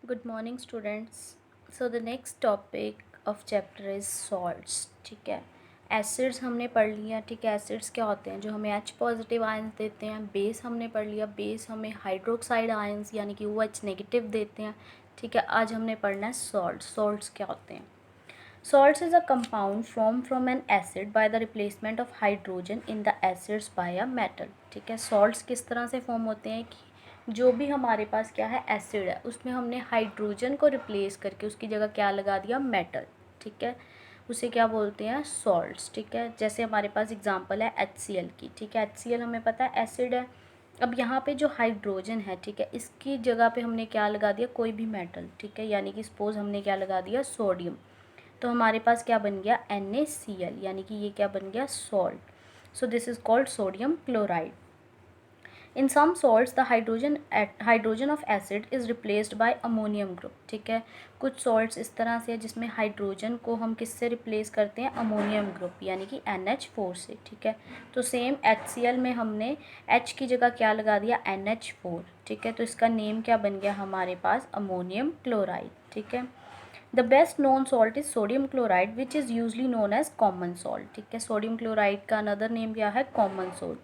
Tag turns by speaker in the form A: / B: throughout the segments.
A: Good morning students. So the next topic of chapter is salts. ठीक है, acids हमने पढ़ लिया। ठीक है, एसिड्स क्या होते हैं? जो हमें H पॉजिटिव आयंस देते हैं। बेस हमने पढ़ लिया, बेस हमें हाइड्रोक्साइड आयंस यानी कि OH नेगेटिव देते हैं। ठीक है, आज हमने पढ़ना है सॉल्ट। सॉल्ट्स क्या होते हैं? Salts is a compound formed from an acid by the replacement of hydrogen in the acids by a metal। ठीक है, सॉल्ट्स किस तरह से फॉर्म होते हैं कि जो भी हमारे पास क्या है एसिड है उसमें हमने हाइड्रोजन को रिप्लेस करके उसकी जगह क्या लगा दिया? मेटल। ठीक है, उसे क्या बोलते हैं? सॉल्ट्स। ठीक है, जैसे हमारे पास एग्जांपल है HCl की। ठीक है, HCl हमें पता है एसिड है। अब यहाँ पे जो हाइड्रोजन है, ठीक है, इसकी जगह पे हमने क्या लगा दिया? कोई भी मेटल। ठीक है, यानी कि सपोज हमने क्या लगा दिया? सोडियम। तो हमारे पास क्या बन गया? NaCl, यानी कि ये क्या बन गया? Salt. So this is called sodium chloride. In some salts the hydrogen of acid is replaced by ammonium group. ठीक है, कुछ सॉल्ट्स इस तरह से है जिसमें हाइड्रोजन को हम किससे रिप्लेस करते हैं? अमोनियम ग्रुप यानी कि NH4 से। ठीक है, तो सेम HCl में हमने H की जगह क्या लगा दिया? NH4। ठीक है, तो इसका नेम क्या बन गया हमारे पास? Ammonium chloride. ठीक है, the best known salt is sodium chloride which is usually known as common salt. ठीक है, सोडियम क्लोराइड का अनदर नेम क्या है? Common salt.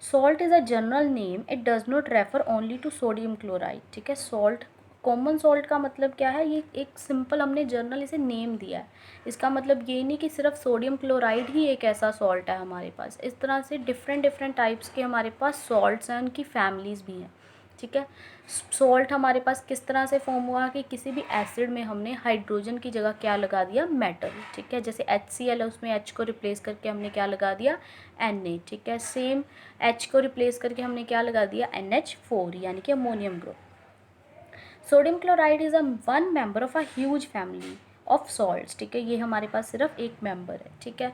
A: Salt is a general name, it does not refer only to sodium chloride. ठीक है, salt common salt का मतलब क्या है? ये एक सिंपल हमने जनरल इसे नेम दिया है। इसका मतलब ये नहीं कि सिर्फ सोडियम क्लोराइड ही एक ऐसा सॉल्ट है हमारे पास। इस तरह से डिफरेंट डिफरेंट टाइप्स के हमारे पास सॉल्ट्स हैं, उनकी फैमिलीज़ भी हैं। ठीक है, सॉल्ट हमारे पास किस तरह से फॉर्म हुआ कि किसी भी एसिड में हमने हाइड्रोजन की जगह क्या लगा दिया? मेटल। ठीक है, जैसे HCl है उसमें H को रिप्लेस करके हमने क्या लगा दिया? Na। ठीक है, सेम H को रिप्लेस करके हमने क्या लगा दिया? NH4 यानी कि ammonium group. Sodium chloride is a one member of a huge family of salts. ठीक है, ये हमारे पास सिर्फ एक मेंबर है। ठीक है,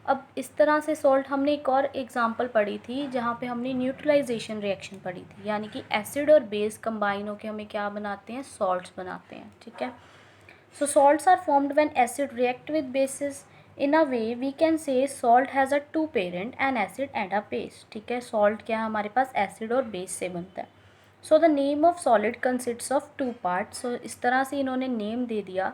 A: अब इस तरह से सॉल्ट हमने एक और एग्जांपल पढ़ी थी जहाँ पे हमने न्यूट्रलाइजेशन रिएक्शन पढ़ी थी, यानी कि एसिड और बेस कंबाइन होकर हमें क्या बनाते हैं? सॉल्ट्स बनाते हैं। ठीक है, so salts are formed when acid react with bases. In a way we can say salt has a two parent, an acid and a base. ठीक है, सॉल्ट क्या है हमारे पास? एसिड और बेस से बनता है। So the name of solid consists of two part. So इस तरह से इन्होंने नेम दे दिया।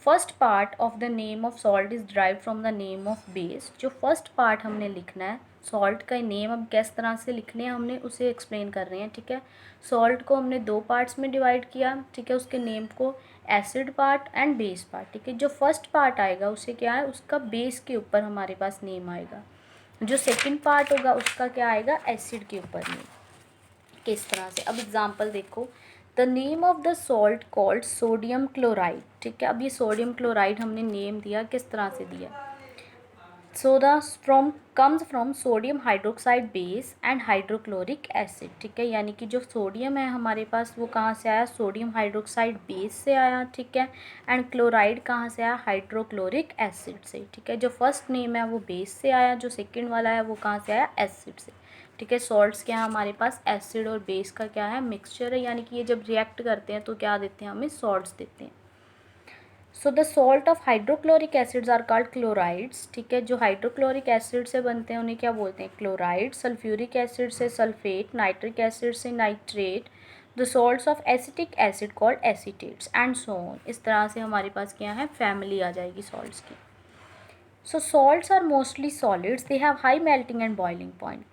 A: First part of the name of salt is drive from the name of base. जो फर्स्ट पार्ट हमने लिखना है सॉल्ट का नेम, अब किस तरह से लिखने हैं हमने उसे एक्सप्लेन कर रहे हैं। ठीक है, सॉल्ट को हमने दो पार्ट्स में डिवाइड किया। ठीक है, उसके नेम को acid part and base part. ठीक है, जो फर्स्ट पार्ट आएगा उसे क्या है? उसका बेस के ऊपर हमारे पास नेम आएगा। जो सेकंड पार्ट होगा उसका क्या आएगा? एसिड के ऊपर नेम। किस तरह से? अब एग्जांपल देखो, the name of the salt called sodium chloride. ठीक है, अब ये सोडियम क्लोराइड हमने नेम दिया, किस तरह से दिया? Soda from comes from sodium hydroxide base and hydrochloric acid. ठीक है, यानी कि जो सोडियम है हमारे पास वो कहाँ से आया? सोडियम हाइड्रोक्साइड बेस से आया। ठीक है, एंड क्लोराइड कहाँ से आया? हाइड्रोक्लोरिक एसिड से। ठीक है, जो फर्स्ट नेम है वो बेस से आया, जो सेकंड वाला है वो कहाँ से आया? एसिड से। ठीक है, सॉल्ट्स क्या है हमारे पास? एसिड और बेस का क्या है? मिक्सचर है, यानी कि ये जब रिएक्ट करते हैं तो क्या देते हैं? हमें सॉल्ट्स देते हैं। So the salt of hydrochloric acids are called chlorides. ठीक है, जो हाइड्रोक्लोरिक एसिड से बनते हैं उन्हें क्या बोलते हैं? क्लोराइड। सल्फ्यूरिक एसिड से सल्फेट, नाइट्रिक एसिड से nitrate, the salts of acetic acid called acetates and so on. इस तरह से हमारे पास क्या है? फैमिली आ जाएगी सॉल्ट्स की। So salts are mostly solids, they have high melting and boiling point.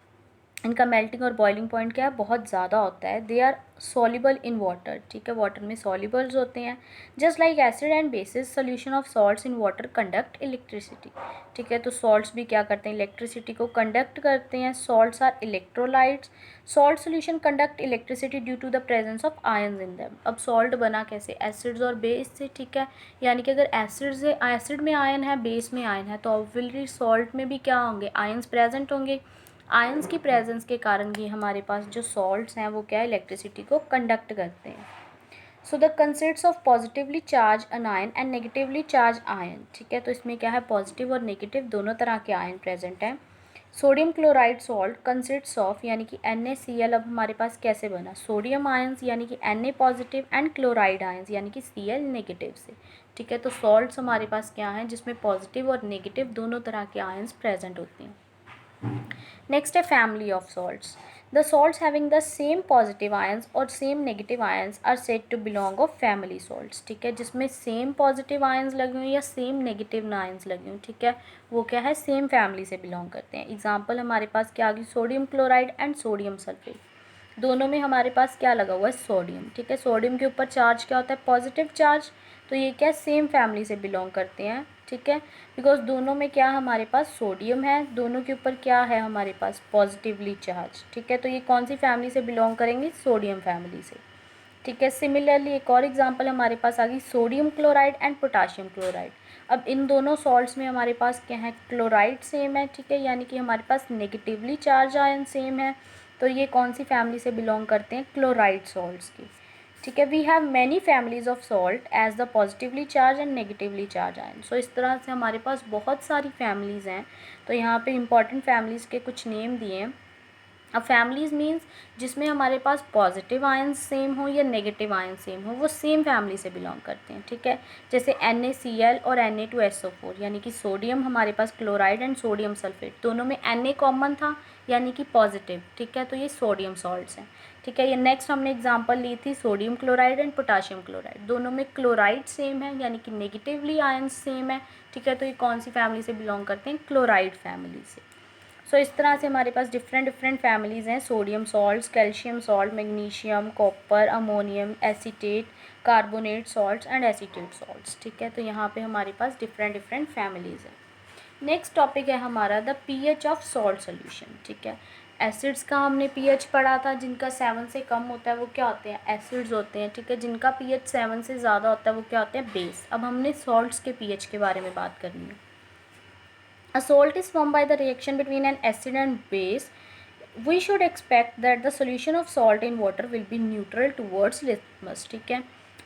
A: इनका मेल्टिंग और बॉइलिंग पॉइंट क्या है? बहुत ज़्यादा होता है। They are soluble in water. ठीक है, वाटर में सॉल्युबल्स होते हैं। Just like acid and bases, solution of salts in water conduct electricity. ठीक है, तो सॉल्ट्स भी क्या करते हैं? इलेक्ट्रिसिटी को कंडक्ट करते हैं। Salts are electrolytes. Salt solution conduct electricity due to the presence of ions in them. अब सॉल्ट बना कैसे? एसिड्स और बेस से। ठीक है, यानी कि अगर एसिड में आयन है, बेस में आयन है, तो ऑब्वियसली सॉल्ट में भी क्या होंगे? आयन्स प्रेजेंट होंगे। आयंस की प्रेजेंस के कारण ही हमारे पास जो सॉल्ट्स हैं वो क्या? इलेक्ट्रिसिटी को कंडक्ट करते हैं। So the consists of positively charge अनायन and negatively charge ion. ठीक है, तो इसमें क्या है? पॉजिटिव और नेगेटिव दोनों तरह के आयन प्रेजेंट हैं। Sodium chloride salt consists of, यानी कि NaCl। अब हमारे पास कैसे बना? सोडियम आयंस यानी कि Na positive and chloride ions यानी कि Cl नेगेटिव से। ठीक है, तो सॉल्ट्स हमारे पास क्या हैं? जिसमें पॉजिटिव और नेगेटिव दोनों तरह के आयंस प्रेजेंट होते हैं। नेक्स्ट है family of salts. The salts having the same positive ions और same negative ions are said to belong of family salts, ठीक है, जिसमें सेम पॉजिटिव आयंस लगे हुए या सेम नेगेटिव आयंस लगे हुए, ठीक है, वो क्या है, सेम फैमिली से बिलोंग करते हैं। एग्जाम्पल हमारे पास क्या आ गई, sodium chloride and sodium sulphate, दोनों में हमारे पास क्या लगा हुआ है, सोडियम, ठीक है, सोडियम के ऊपर चार्ज क्या होता है, पॉजिटिव चार्ज, तो ये क्या सेम फैमिली से बिलोंग करते हैं, ठीक है, बिकॉज दोनों में क्या हमारे पास सोडियम है, दोनों के ऊपर क्या है हमारे पास पॉजिटिवली चार्ज, ठीक है, तो ये कौन सी फैमिली से बिलोंग करेंगे, सोडियम फैमिली से, ठीक है। सिमिलरली एक और एग्जांपल हमारे पास आ गई sodium chloride and potassium chloride. अब इन दोनों सॉल्ट्स में हमारे पास क्या है, क्लोराइड सेम है, ठीक है, यानी कि हमारे पास नेगेटिवली चार्ज आयन सेम है, तो ये कौन सी फैमिली से बिलोंग करते हैं, क्लोराइड सॉल्ट्स की, ठीक है। We have many families of salt as the positively charge and negatively charge ion. So इस तरह से हमारे पास बहुत सारी फैमिलीज हैं, तो यहाँ पे इंपॉर्टेंट फैमिलीज के कुछ नेम दिए हैं। अब फैमिलीज मीन्स जिसमें हमारे पास पॉजिटिव आयन सेम हो या नेगेटिव आयन सेम हो, वो सेम फैमिली से बिलोंग करते हैं, ठीक है, जैसे NaCl और Na2SO4, यानी कि सोडियम हमारे पास क्लोराइड एंड सोडियम सल्फेट, दोनों में Na कॉमन था यानी कि पॉजिटिव, ठीक है, तो ये सोडियम सॉल्ट्स हैं, ठीक है। ये नेक्स्ट हमने एग्जांपल ली थी sodium chloride and potassium chloride, दोनों में क्लोराइड सेम है यानी कि नेगेटिवली आयन सेम है, ठीक है, तो ये कौन सी फैमिली से बिलोंग करते हैं, क्लोराइड फैमिली से। सो इस तरह से हमारे पास डिफरेंट डिफरेंट फैमिलीज़ हैं, sodium salts, calcium salt, magnesium, copper, ammonium, acetate, carbonate salts and acetate salts, ठीक है, तो यहाँ पे हमारे पास डिफरेंट डिफरेंट फैमिलीज़ हैं। नेक्स्ट टॉपिक है हमारा the pH of salt solution, ठीक है। एसिड्स का हमने pH पढ़ा था, जिनका 7 से कम होता है वो क्या होते हैं, एसिड्स होते हैं, ठीक है, जिनका pH 7 से ज़्यादा होता है वो क्या होते हैं, बेस। अब हमने सॉल्ट्स के pH के बारे में बात करनी है। A salt is formed by the reaction between an acid and base. We should expect that the solution of salt in water will be neutral towards litmus, ठीक है।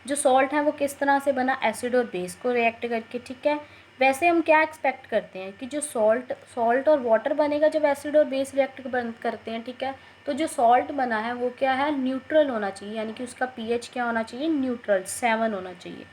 A: जो सॉल्ट है वो किस तरह से बना, एसिड और बेस को रिएक्ट करके, ठीक है। वैसे हम क्या एक्सपेक्ट करते हैं कि जो सॉल्ट और वाटर बनेगा जब एसिड और बेस रिएक्ट करते हैं, ठीक है, तो जो सॉल्ट बना है वो क्या है, न्यूट्रल होना चाहिए, यानी कि उसका pH क्या होना चाहिए, न्यूट्रल 7 होना चाहिए।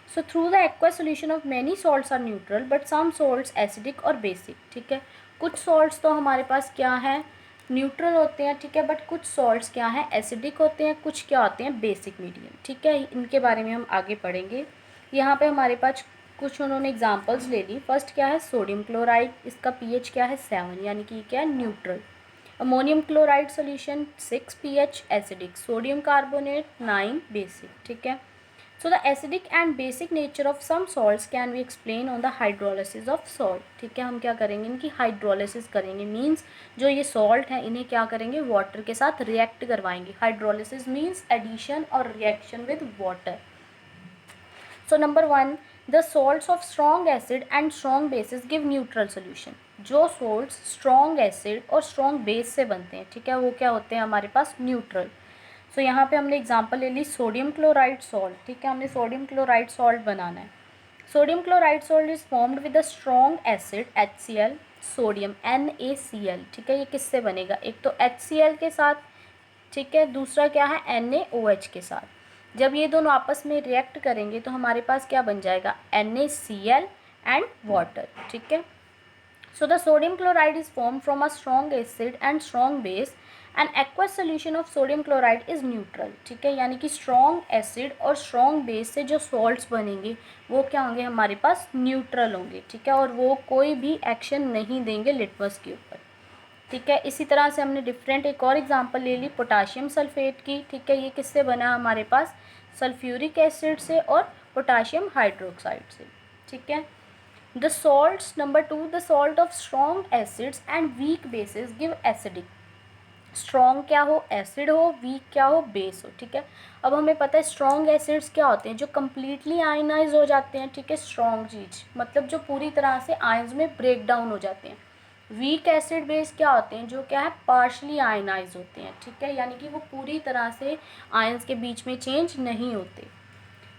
A: So through the aqua solution of many salts are neutral but some salts acidic और बेसिक, ठीक है, कुछ सॉल्ट्स तो हमारे पास क्या है, न्यूट्रल होते हैं, ठीक है, बट कुछ सॉल्ट्स क्या हैं, एसिडिक होते हैं, कुछ क्या होते हैं, बेसिक मीडियम, ठीक है, इनके बारे में हम आगे पढ़ेंगे। यहाँ पे हमारे पास कुछ उन्होंने एग्जांपल्स ले ली। फर्स्ट क्या है, सोडियम क्लोराइड, इसका pH क्या है, 7, यानी कि क्या है, neutral. Ammonium chloride solution 6 pH acidic, sodium carbonate 9 basic, ठीक है। So the acidic and basic nature of some salts can be explained on the hydrolysis of salt, ठीक है, हम क्या करेंगे, इनकी हाइड्रोलिसिस करेंगे, मीन्स जो ये सॉल्ट है इन्हें क्या करेंगे, वाटर के साथ रिएक्ट करवाएंगे। हाइड्रोलिसिस मीन्स एडिशन और reaction with water. So number 1, the salts of strong acid and strong bases give neutral solution. जो सॉल्ट्स स्ट्रॉन्ग एसिड और स्ट्रॉन्ग बेस से बनते हैं, ठीक है, वो क्या होते हैं हमारे पास, न्यूट्रल। सो यहाँ पे हमने एग्जांपल ले ली सोडियम क्लोराइड सॉल्ट, ठीक है, हमने सोडियम क्लोराइड सॉल्ट बनाना है। Sodium chloride salt is formed with the strong acid HCl, sodium NaCl, ठीक है, ये किससे बनेगा, एक तो HCl के साथ, ठीक है, दूसरा क्या है, NaOH के साथ। जब ये दोनों आपस में रिएक्ट करेंगे तो हमारे पास क्या बन जाएगा, NaCl एंड वाटर, ठीक है। So the sodium chloride is formed from a strong acid and strong base. An aqueous solution of sodium chloride is neutral, ठीक है, यानी कि strong acid और strong base से जो salts बनेंगे वो क्या होंगे, हमारे पास न्यूट्रल होंगे, ठीक है, और वो कोई भी एक्शन नहीं देंगे लिटमस के ऊपर, ठीक है। इसी तरह से हमने डिफरेंट एक और एग्जांपल ले ली पोटाशियम सल्फेट की, ठीक है, ये किससे बना हमारे पास, सल्फ्यूरिक एसिड से और पोटाशियम हाइड्रोक्साइड से, ठीक है। The salts, number 2, the salt of strong acids and weak bases give acidic. Strong क्या हो, एसिड हो, वीक क्या हो, बेस हो, ठीक है। अब हमें पता है स्ट्रॉन्ग एसिड्स क्या होते हैं, जो कम्प्लीटली आयनाइज हो जाते हैं, ठीक है, स्ट्रॉन्ग चीज मतलब जो पूरी तरह से आयंस में ब्रेक डाउन हो जाते हैं। वीक एसिड बेस क्या होते हैं, जो क्या है, पार्शली आयनाइज होते हैं, ठीक है, यानी कि वो पूरी तरह से आयंस के बीच में चेंज नहीं होते,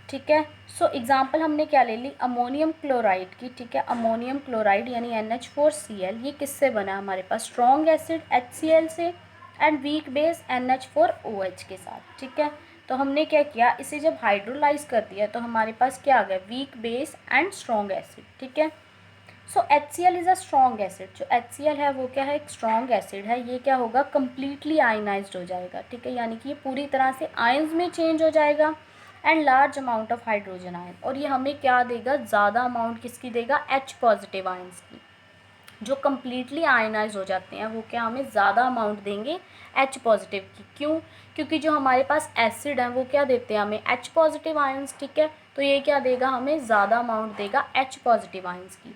A: ठीक है। सो एग्जांपल हमने क्या ले ली, अमोनियम क्लोराइड की, ठीक है, अमोनियम क्लोराइड यानी NH4Cl, ये किससे बना हमारे पास, स्ट्रॉन्ग एसिड HCl से एंड वीक बेस NH4OH के साथ, ठीक है। तो हमने क्या किया, इसे जब हाइड्रोलाइज कर दिया तो हमारे पास क्या आ गया, weak base and strong acid, ठीक है। सो HCl is a strong acid. जो HCl है वो क्या है, एक स्ट्रॉन्ग एसिड है। ये क्या होगा, कम्प्लीटली आयनाइज्ड हो जाएगा, ठीक है, यानी कि ये पूरी तरह से आयंस में चेंज हो जाएगा and large amount of hydrogen ion. और ये हमें क्या देगा, ज़्यादा अमाउंट किसकी देगा, H पॉजिटिव आयंस की। जो कम्प्लीटली आयनाइज हो जाते हैं वो क्या हमें ज़्यादा अमाउंट देंगे H पॉजिटिव की। क्यों, क्योंकि जो हमारे पास एसिड है वो क्या देते हैं हमें, H पॉजिटिव आयंस, ठीक है। तो ये क्या देगा, हमें ज़्यादा अमाउंट देगा H पॉजिटिव आयंस की।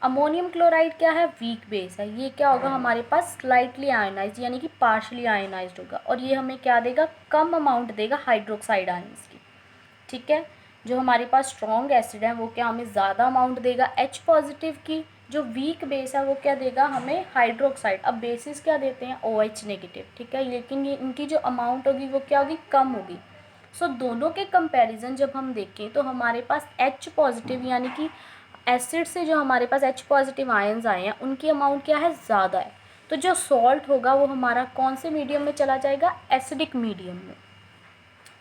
A: अमोनियम क्लोराइड क्या है, वीक बेस है। ये क्या होगा हमारे पास, स्लाइटली आयनाइज यानी कि पार्शली आयनाइज्ड होगा। और ये हमें क्या देगा, कम अमाउंट देगा हाइड्रोक्साइड आयंस की, ठीक है। जो हमारे पास स्ट्रॉन्ग एसिड है वो क्या हमें ज़्यादा अमाउंट देगा H पॉजिटिव की। जो वीक बेस है वो क्या देगा हमें, हाइड्रोक्साइड। अब बेसिस क्या देते हैं, OH नेगेटिव, ठीक है, लेकिन ये इनकी जो अमाउंट होगी वो क्या होगी, कम होगी। सो दोनों के कंपैरिजन जब हम देखें तो हमारे पास H पॉजिटिव यानी कि एसिड से जो हमारे पास H पॉजिटिव आयंस आए हैं उनकी अमाउंट क्या है, ज़्यादा है। तो जो सॉल्ट होगा वो हमारा कौन से मीडियम में चला जाएगा, एसिडिक मीडियम में,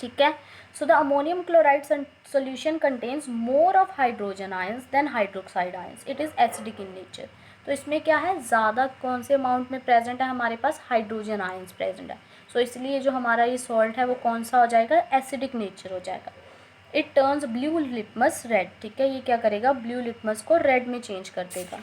A: ठीक है। So the ammonium chloride solution contains more of hydrogen ions than hydroxide ions. It is acidic in nature. तो इसमें क्या है, ज़्यादा कौन से अमाउंट में प्रेजेंट है हमारे पास, हाइड्रोजन आयंस प्रेजेंट है। सो इसलिए जो हमारा ये सॉल्ट है वो कौन सा हो जाएगा, एसिडिक नेचर हो जाएगा। It turns blue litmus red, ठीक है, ये क्या करेगा, ब्लू लिटमस को रेड में चेंज कर देगा।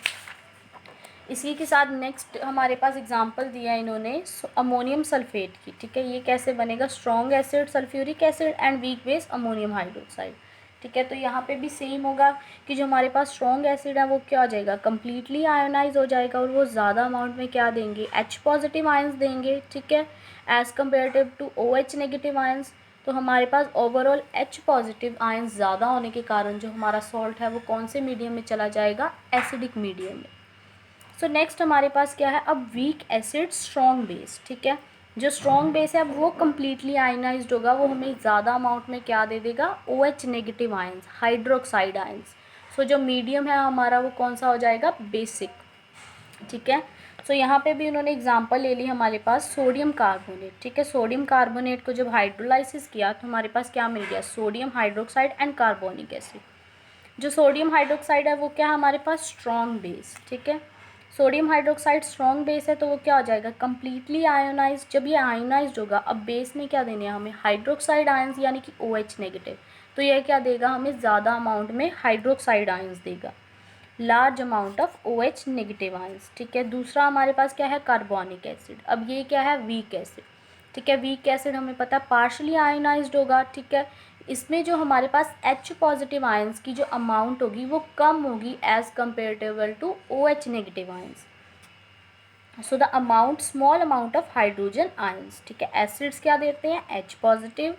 A: इसी के साथ नेक्स्ट हमारे पास एग्जांपल दिया है इन्होंने अमोनियम सल्फेट की, ठीक है। ये कैसे बनेगा, strong acid sulphuric acid and weak base ammonium hydroxide, ठीक है। तो यहाँ पे भी सेम होगा कि जो हमारे पास स्ट्रॉन्ग एसिड है वो क्या हो जाएगा, कम्प्लीटली आयोनाइज हो जाएगा और वो ज़्यादा अमाउंट में क्या देंगे, H पॉजिटिव आयंस देंगे, ठीक है, as comparative to OH negative ions. तो हमारे पास ओवरऑल H पॉजिटिव आयंस ज़्यादा होने के कारण जो हमारा सॉल्ट है वो कौन से मीडियम में चला जाएगा, एसिडिक मीडियम में। सो नेक्स्ट हमारे पास क्या है, अब वीक एसिड स्ट्रॉन्ग बेस, ठीक है। जो स्ट्रॉन्ग बेस है अब वो कम्प्लीटली आयनाइज्ड होगा, वो हमें ज़्यादा अमाउंट में क्या दे देगा, OH negative ions, hydroxide ions. So जो मीडियम है हमारा वो कौन सा हो जाएगा, बेसिक, ठीक है। सो यहाँ पे भी उन्होंने एग्जांपल ले ली हमारे पास सोडियम कार्बोनेट, ठीक है। सोडियम कार्बोनेट को जब हाइड्रोलाइसिस किया तो हमारे पास क्या मिल गया, sodium hydroxide and carbonic acid. जो सोडियम हाइड्रोक्साइड है वो क्या है हमारे पास, स्ट्रॉन्ग बेस, ठीक है। सोडियम हाइड्रोक्साइड स्ट्रॉन्ग बेस है तो वो क्या हो जाएगा, कम्प्लीटली आयोनाइज। जब ये आयोनाइज होगा अब बेस में क्या देने हैं हमें, हाइड्रोक्साइड आयंस यानी कि OH नेगेटिव। तो यह क्या देगा हमें, ज़्यादा अमाउंट में हाइड्रोक्साइड आयंस देगा, large amount of OH negative ions, ठीक है। दूसरा हमारे पास क्या है, कार्बोनिक एसिड। अब ये क्या है, वीक एसिड, ठीक है। वीक एसिड हमें पता है पार्शली आयोनाइज्ड होगा, ठीक है। इसमें जो हमारे पास H पॉजिटिव आयंस की जो अमाउंट होगी वो कम होगी as comparative to OH negative ions. So the amount, small amount of hydrogen ions, ठीक है। एसिड्स क्या देते हैं, H पॉजिटिव,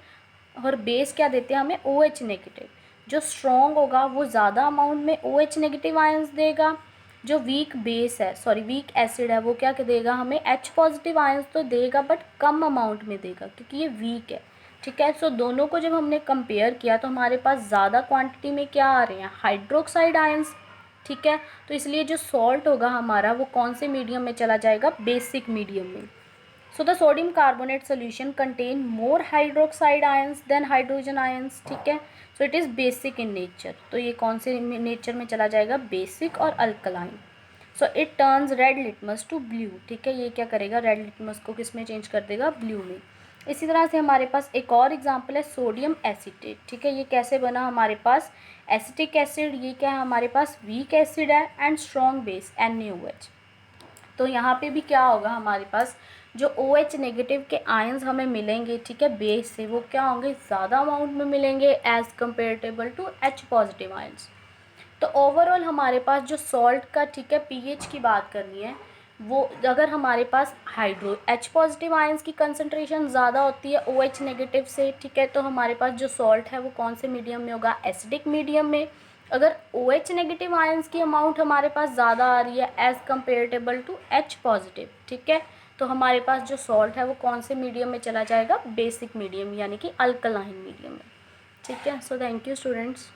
A: और बेस क्या देते हैं हमें, OH नेगेटिव। जो स्ट्रॉन्ग होगा वो ज़्यादा अमाउंट में OH नेगेटिव आयंस देगा। जो वीक बेस है, सॉरी वीक एसिड है, वो क्या देगा हमें, H पॉजिटिव आयंस तो देगा बट कम अमाउंट में देगा क्योंकि ये वीक है, ठीक है। सो दोनों को जब हमने कंपेयर किया तो हमारे पास ज़्यादा क्वांटिटी में क्या आ रहे हैं, हाइड्रोक्साइड आयंस, ठीक है। तो इसलिए जो सॉल्ट होगा हमारा वो कौन से मीडियम में चला जाएगा, बेसिक मीडियम में। So the sodium carbonate solution contain more hydroxide ions than hydrogen ions, ठीक है। So it is basic in nature. तो ये कौन से नेचर में चला जाएगा, बेसिक और alkaline. So it turns red litmus to blue, ठीक है। ये क्या करेगा, रेड लिटमस को किस में चेंज कर देगा, ब्लू में। इसी तरह से हमारे पास एक और एग्जांपल है सोडियम एसीटेट, ठीक है। ये कैसे बना हमारे पास, एसिटिक एसिड, ये क्या है हमारे पास, वीक एसिड है एंड स्ट्रॉन्ग बेस NaOH। तो यहाँ पे भी क्या होगा हमारे पास, जो OH नेगेटिव के आयंस हमें मिलेंगे, ठीक है, बेस से, वो क्या होंगे, ज़्यादा अमाउंट में मिलेंगे as comparable to H positive ions. तो ओवरऑल हमारे पास जो सॉल्ट का, ठीक है, pH की बात करनी है, वो अगर हमारे पास H पॉजिटिव आयंस की कंसनट्रेशन ज़्यादा होती है OH नेगेटिव से, ठीक है, तो हमारे पास जो सॉल्ट है वो कौन से मीडियम में होगा, एसिडिक मीडियम में। अगर OH नेगेटिव आयंस की अमाउंट हमारे पास ज़्यादा आ रही है एज़ कम्पेरेटिबल टू H पॉजिटिव, ठीक है, तो हमारे पास जो सॉल्ट है वो कौन से मीडियम में चला जाएगा, बेसिक मीडियम यानी कि अल्कलाइन मीडियम में, ठीक है। So thank you students.